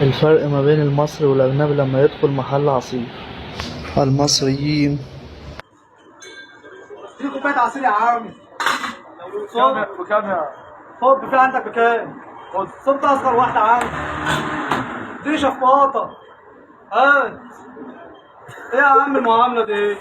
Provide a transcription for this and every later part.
الفرق ما بين المصري والأجنبي لما يدخل محل عصير. المصريين في كوباية عصير يا عم. بكام بكام يا خد في عندك بكام؟ خد صبت أصغر واحدة عندي. دي شفاطة. هات. إيه يا عم المعاملة دي؟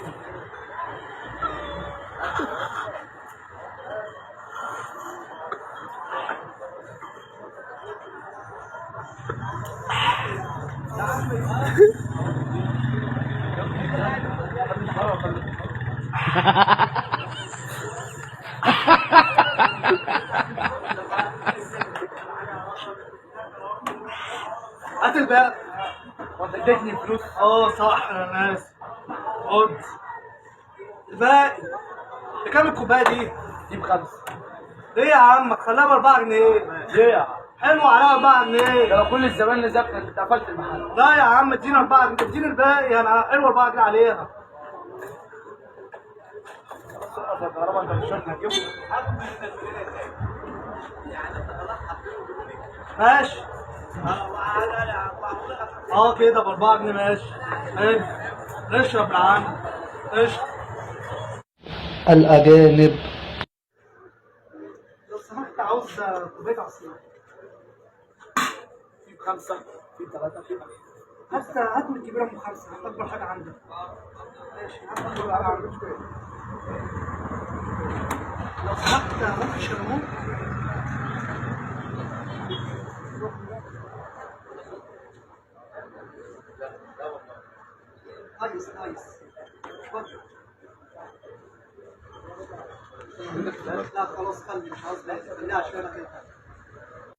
هات الباقي. وانت اديتني فلوس؟ اه صح انا اسف. خد الباقي. بكام الكوبايه دي؟ دي بخمسة. ليه يا عم؟ خليها ب 4 جنيه. ليه يا عم؟ حلو عليها 4 جنيه. ده لو كل الزبائن اللي زبطت كنت قفلت المحل. لا يا عم ادينا 4 جنيه، اديني الباقي انا حلو 4 جنيه عليها. طالما انت مش شرط هتجيبه. ماشي. كده ب 4 جنيه ماشي. حلو. اشرب يا عم. اشرب. الأجانب. لو سمحت عاوز كوبايه عصير. في بخمسة، في ثلاثة، في هات من الكبيره ام 5، هات اكبر حاجه عندك. ماشي هات اكبر حاجه عندك. لو سمحت ممكن شرموه. نايس نايس. اتفضل. لا خلاص خلي مش عاوز بقى، خليها عشان انا كده.